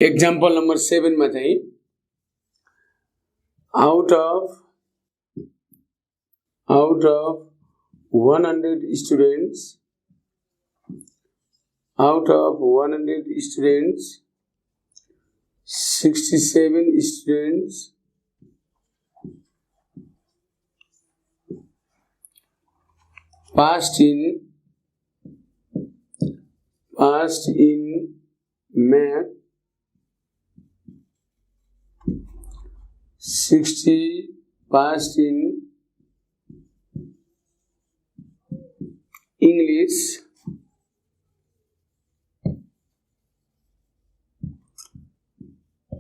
Example number 7 मा चाहिँ out of 100 students, 67 students passed in math, 60 passed in English,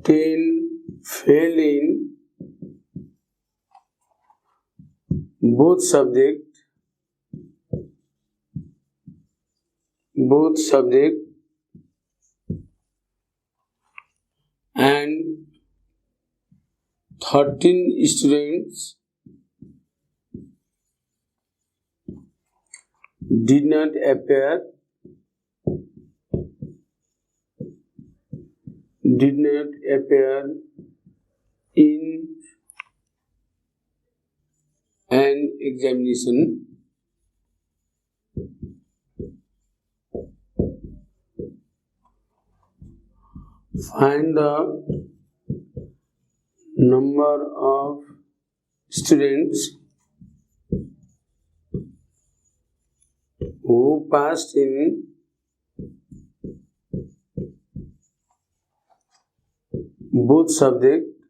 10 failed in both subject and 13 students did not appear in an examination. Find the number of students who passed in both subjects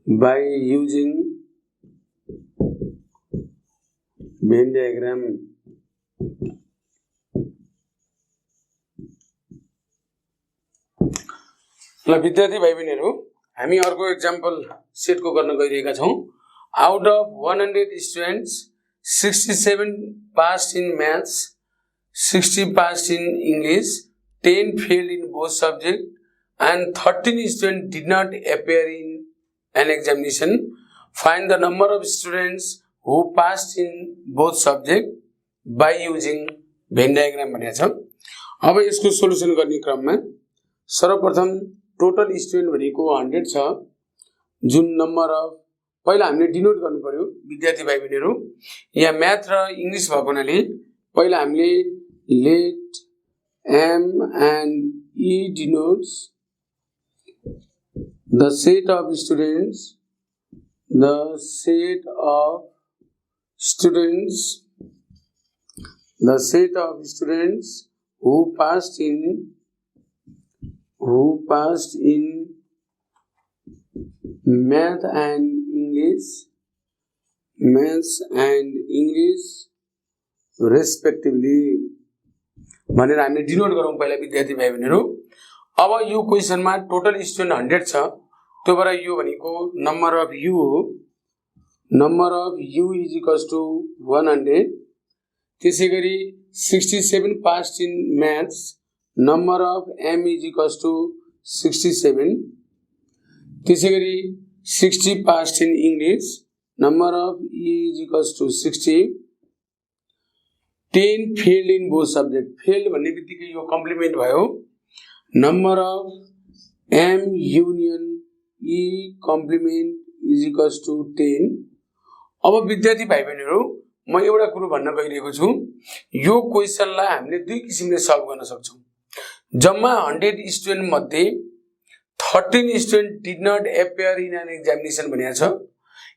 by using Venn diagram. ल विद्यार्थी भाइ बहिनीहरु, हामी अर्को example सेटको गर्न गइरहेका छौं। Out of 100 students 67 passed in maths, 60 passed in English, 10 failed in both subjects and 13 students did not appear in an examination. Find the number of students who passed in both subjects by using Venn diagram भनेको छ। अब यसको solution गर्ने क्रममा सर्वप्रथम total student भनेको 100 छ, जुन नम्बर अफ पहिला हामीले डिनोट गर्नु पर्यो विद्यार्थी भाइ बहिनीहरु। यहाँ म्याथ र इंग्लिश भएको हुनाले पहिला हामीले late M and E denotes the set of students who passed in math and English respectively भनेर हामीले डिनोट गरौँ पहिला विद्यार्थी भाइ बहिनीहरु। अब यो क्वेशनमा टोटल स्टुडेन्ट 100 छ, त्यो भएर यो भनेको number of u is equals to 100। त्यसैगरी 67 passed in maths, number of m is equals to 67। त्यसैगरी 60 passed in English, number of e is equals to 60। 10 failed in both subject, failed भन्ने बित्तिकै यो कम्प्लिमेन्ट भयो, number of m union e complement is equals to 10। अब विद्यार्थी भाइ बहिनीहरु, म एउटा कुरा भन्न गइरहेको छु, यो क्वेशनलाई हामीले दुई किसिमले सल्भ गर्न सक्छौं। जम्मा 100 स्टुडेन्ट मध्ये 13 student did not appear in an examination भनेको छ।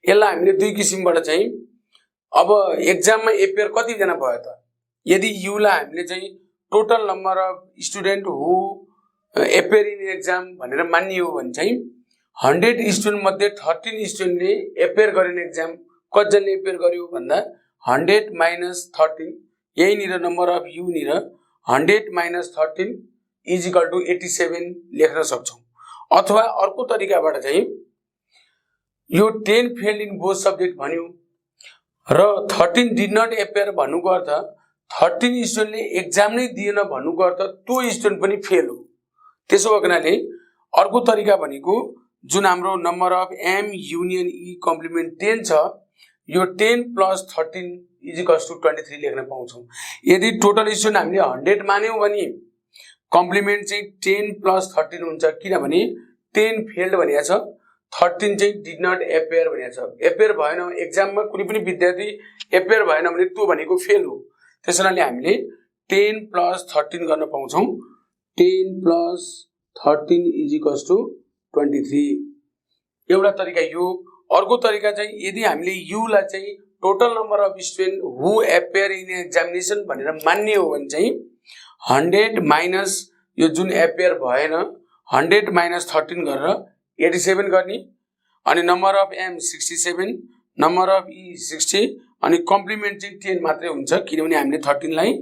यसलाई हामीले दुई किसिमबाट चाहिँ अब एक्जाममा एपियर कति जना भयो त, यदि यु लाई हामीले चाहिँ total number of student who appear in exam भनेर मान्ने हो भने चाहिँ 100 स्टुडेन्ट मध्ये 13 स्टुडेन्टले एपियर गरेन एक्जाम, कतिजनाले एपियर गर्यो भन्दा 100 माइनस 13, यही निर नम्बर अफ यु निर 100 माइनस 13 इज इक्वल टु 87 लेख्न सक्छौं। अथवा अर्को तरिकाबाट चाहिँ यो 10 फेल्ड इन बोथ सब्जेक्ट भन्यो र 13 डिड नट एपियर भन्नुको अर्थ 13 स्टुडेन्टले एक्जाम नै दिएन भन्नुको अर्थ त्यो स्टुडेन्ट पनि फेल हो। त्यसो भएको हुनाले अर्को तरिका भनेको जुन हाम्रो number of m union e complement 10 छ, यो 10 प्लस 13 इजिकल्स टु 23 लेख्न पाउँछौँ। यदि टोटल स्टुडेन्ट हामीले 100 मान्यौँ भने कम्प्लिमेन्ट चाहिँ 10 + 13 हुन्छ, किनभने 10 फेल्ड भनेको छ, 13 चाहिँ डिड नट एपियर भनेको छ। एपियर भएन, एक्जाममा कुनै पनि विद्यार्थी एपियर भएन भने त्यो भनेको फेल हो। त्यसैले हामीले 10 + 13 गर्न पाउँछौँ। 10 + 13 इजिकल्स टु 23। एउटा तरिका यो। अर्को तरिका चाहिँ यदि हामीले युलाई चाहिँ total number of student who appear in examination भनेर मान्ने हो भने चाहिँ 100 माइनस यो जुन एपियर भएन 100 माइनस 13 गरेर 87 गर्ने, अनि number of M 67, number of E 60, अनि कम्प्लिमेन्ट चाहिँ 10 मात्रै हुन्छ, किनभने हामीले 13 लाई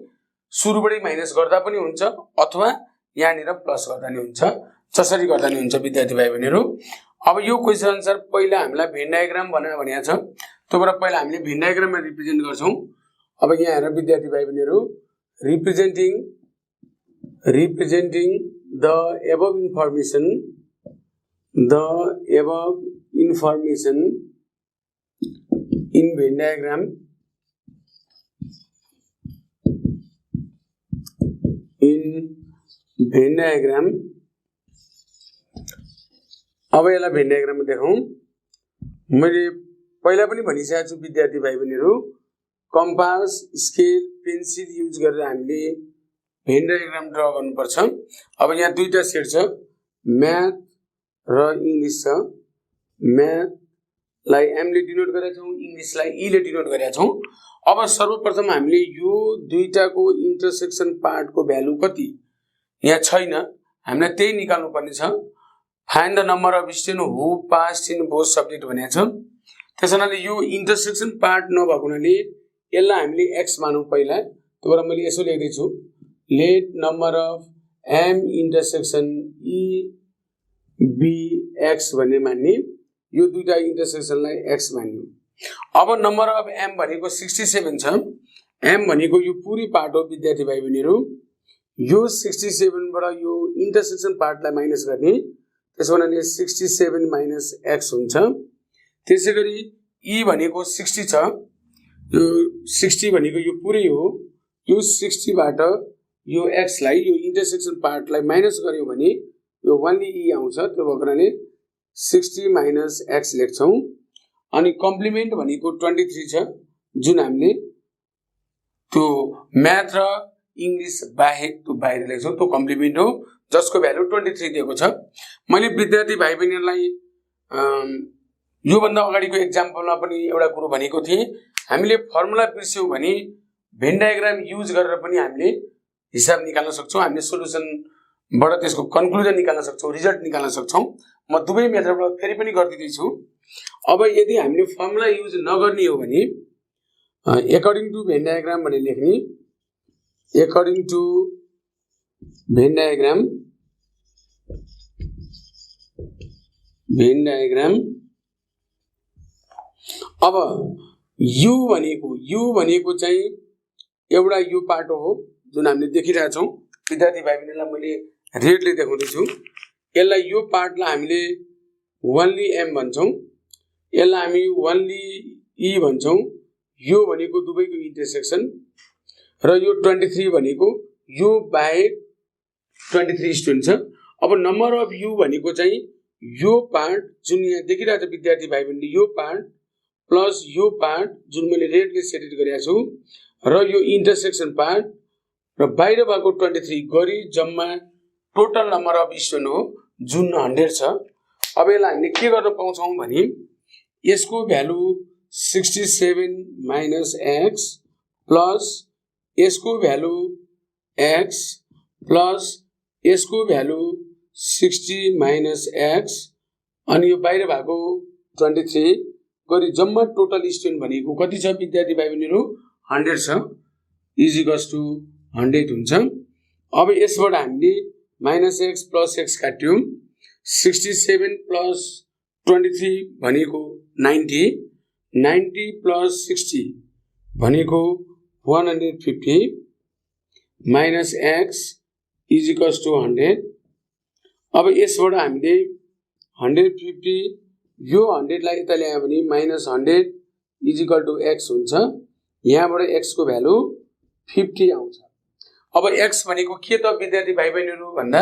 सुरुबाटै माइनस गर्दा पनि हुन्छ अथवा यहाँनिर प्लस गर्दा नि हुन्छ, जसरी गर्दा नि हुन्छ विद्यार्थी भाइ बहिनीहरू। अब यो क्वेसन अनुसार पहिला हामीलाई भेन डायग्राम भनेको छ, त्योबाट पहिला हामीले भेन डायग्राममा रिप्रेजेन्ट गर्छौँ। अब यहाँ हेर विद्यार्थी भाइ बहिनीहरू, representing the above information in Venn diagram अब यसलाई भेन डायग्राममा देखाउँ। मैले पहिला पनि भनिसकेको छु विद्यार्थी भाइ बहिनीहरू, कम्पास, स्केल, पेन्सिल युज गरेर हामीले भेन डायग्राम ड्रा गर्नुपर्छ। अब यहाँ दुईटा सेट छ, म्याथ र इंग्लिश छ। म्याथलाई एमले डिनोट गरेका छौँ, इंग्लिशलाई ईले डिनोट गरेका छौँ। अब सर्वप्रथम हामीले यो दुईटाको इन्टरसेक्सन पार्टको भ्यालु कति यहाँ छैन, हामीलाई त्यही निकाल्नु पर्ने छ। Find the number of student who pass in both subject भनेको छ। त्यसैले यो इन्टरसेक्सन पार्ट नभएको हुनाले यसलाई हामीले एक्स मानौँ पहिला। त्योबाट मैले यसो लेख्दैछु, let number of M intersection E be x भन्ने मान्ने, यो दुईटा इन्टरसेक्सनलाई एक्स मान्यो। अब नम्बर अफ एम भनेको 67 छ। एम भनेको यो पुरै पार्ट हो विद्यार्थी भाइ बहिनीहरू। यो 67 बाट यो इन्टरसेक्सन पार्टलाई माइनस गर्ने, त्यसो हुनाले 67 माइनस एक्स हुन्छ। त्यसैगरी ई भनेको 60 छ, यो 60 भनेको यो पुरै हो। यो 60 बाट यो एक्सलाई यो इन्टरसेक्सन पार्टलाई माइनस गर्यो भने यो ओन्ली ई आउँछ, त्यो भएको हुनाले 60 माइनस एक्स लेख्छौँ। अनि कम्प्लिमेन्ट भनेको 23 छ, जुन हामीले त्यो म्याथ र इंग्लिश बाहेक त्यो बाहिर लेख्छौँ, त्यो कम्प्लिमेन्ट हो, जसको भ्यालु 23 दिएको छ। मैले विद्यार्थी भाइ बहिनीहरूलाई योभन्दा अगाडिको एक्जाम्पलमा पनि एउटा कुरो भनेको थिएँ, हामीले फर्मुला बिर्स्यौँ भने भेन डायग्राम युज गरेर पनि हामीले हिसाब निकाल्न सक्छौँ, हामीले सोलुसनबाट त्यसको कन्क्लुजन निकाल्न सक्छौँ, रिजल्ट निकाल्न सक्छौँ। म दुवै मेथडबाट फेरि पनि गरिदिँदैछु। अब यदि हामीले फर्मुला युज नगर्ने हो भने एकर्डिङ टु भेन डायग्राम भनेर लेख्ने, एकर्डिङ टु भेन डायग्राम अब यु भनेको चाहिँ एउटा यो पार्ट हो जुन हामीले देखिरहेका छौँ। विद्यार्थी भाइ बहिनीलाई मैले रेडले देखाउँदैछु। यसलाई यो पार्टलाई हामीले ओन्ली एम भन्छौँ, यसलाई हामी ओन्ली ई भन्छौँ। यो भनेको दुवैको इन्टरसेक्सन र यो 23 भनेको यो बाहेक 23 स्टुडेन्ट छ। अब नम्बर अफ यु भनेको चाहिँ यो पार्ट जुन यहाँ देखिरहेको छ विद्यार्थी भाइ बहिनीले, यो पार्ट प्लस यो पार्ट जुन मैले रेडले सेटेड गरेको छु र यो इन्टरसेक्सन पार्ट र बाहिर भएको 23 गरी जम्मा टोटल नम्बर अफ स्टुडेन्ट हो जुन 100 छ। अब यसलाई हामीले के गर्न पाउँछौँ भने यसको भ्यालु 67 माइनस एक्स प्लस यसको भ्यालु एक्स प्लस यसको भ्यालु 60 माइनस एक्स अनि यो बाहिर भएको 23 गरी जम्मा टोटल स्टुडेन्ट भनेको कति छ विद्यार्थी भाइ बहिनीहरू 100 छ, इजिकल्स टु 100 हुन्छ। अब यसबाट हामीले माइनस एक्स प्लस एक्स काट्यौँ, 67 प्लस 23 भनेको 90, 90 प्लस 60 भनेको 150 माइनस एक्स इजिकल्स टु 100। अब यसबाट हामीले 150 यो 100 लाई यता ल्यायो भने माइनस 100 इजिकल टु एक्स हुन्छ। यहाँबाट x को भ्यालु 50 आउँछ। अब x भनेको के त विद्यार्थी भाइ बहिनीहरु भन्दा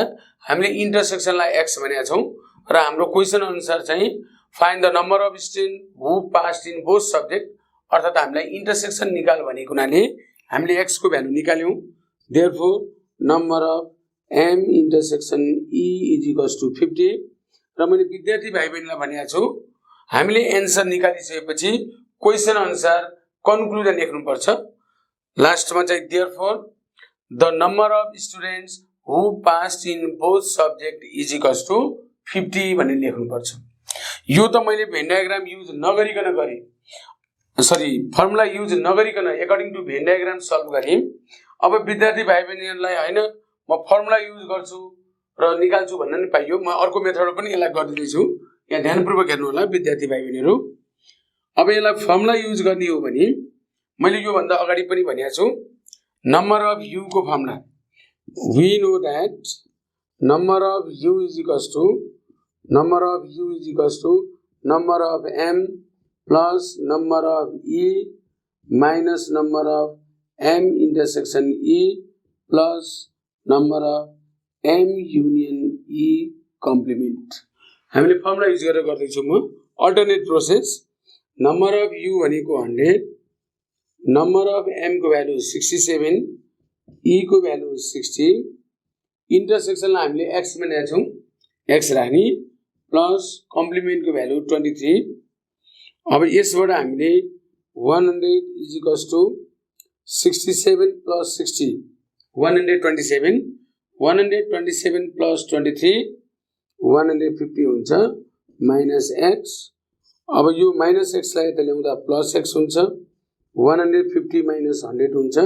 हामीले इन्टरसेक्सनलाई x भनेका छौं र हाम्रो क्वेशन अनुसार चाहिँ find the number of student who passed in both subject, अर्थात हामीलाई इन्टरसेक्सन निकाल भनेको हुनाले हामीले x को भ्यालु निकाल्यौं। Therefore number of m intersection e is to 50 र मैले विद्यार्थी भाइ बहिनीलाई भनेको छु हामीले एन्सर निकालिसकेपछि क्वेशन अनुसार कन्क्लुजन लेख्नु पर्छ। लास्टमा चाहिँ therefore the number of students who passed in both subject is to 50 भनेर लेख्नु पर्छ। यो त मैले भेन डायग्राम युज नगरिकन गरे, फर्मुला युज नगरिकन according to Venn diagram solve गरे। अब विद्यार्थी भाइ बहिनीहरुलाई हैन म फर्मुला युज गर्छु र निकाल्छु भन्न नि पाइयो, म अर्को मेथडमा पनि यसलाई गर्दै छु। यहाँ ध्यानपूर्वक हेर्नु होला विद्यार्थी भाइ बहिनीहरु। अब यसलाई फर्मुला युज गर्ने हो भने मैले यो भन्दा अगाडि पनि भनेको छु नम्बर अफ u को formula we know that number of u is equals to number of m plus number of e minus number of m intersection e plus number of m union e complement। हामीले formula use गरेर गर्दै छु म alternate process. Number of u भनेको 100, number of m को value 67, e को value 60, इन्टरसेक्सनलाई हामीले x भनेका छौं, x राख्ने प्लस कम्प्लिमेन्ट को भ्यालु 23। अब यसबाट हामीले 100 is equals to 67 plus 60 127, 127 plus 23 150 हुन्छ माइनस x। अब यो माइनस x लाई यता ल्याउँदा प्लस x हुन्छ, 150 माइनस 100 हुन्छ,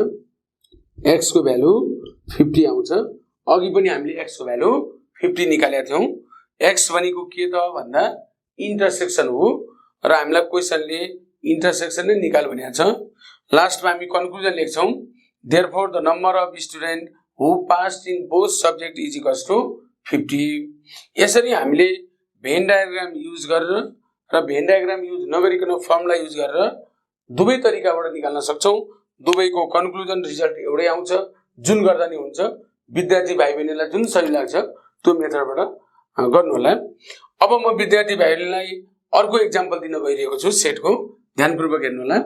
x को भ्यालु 50 आउँछ। अघि पनि हामीले x को भ्यालु 50 निकालेका थियौं। x भनेको के त भन्दा इन्टरसेक्सन हो र हामीलाई क्वेशनले इन्टरसेक्सन नै निकाल भनेको छ। लास्टमा हामी कन्क्लुजन लेख्छौं therefore the number of student who passed in both subject is equals to 50। यसरी हामीले भेन डायग्राम युज गरेर र भेन डायग्राम युज नगरिकन फर्मुला युज गरेर दुवै तरिकाबाट निकाल्न सक्छौं। दुवैको कन्क्लुजन रिजल्ट एउटै आउँछ, जुन गर्दा नि हुन्छ। विद्यार्थी भाइ बहिनीलाई जुन सही लाग्छ त्यो मेथडबाट गर्नु होला। अब म विद्यार्थी भाइ बहिनीलाई अर्को एक्जाम्पल दिन गइरहेको छु सेटको, ध्यानपूर्वक हेर्नु होला।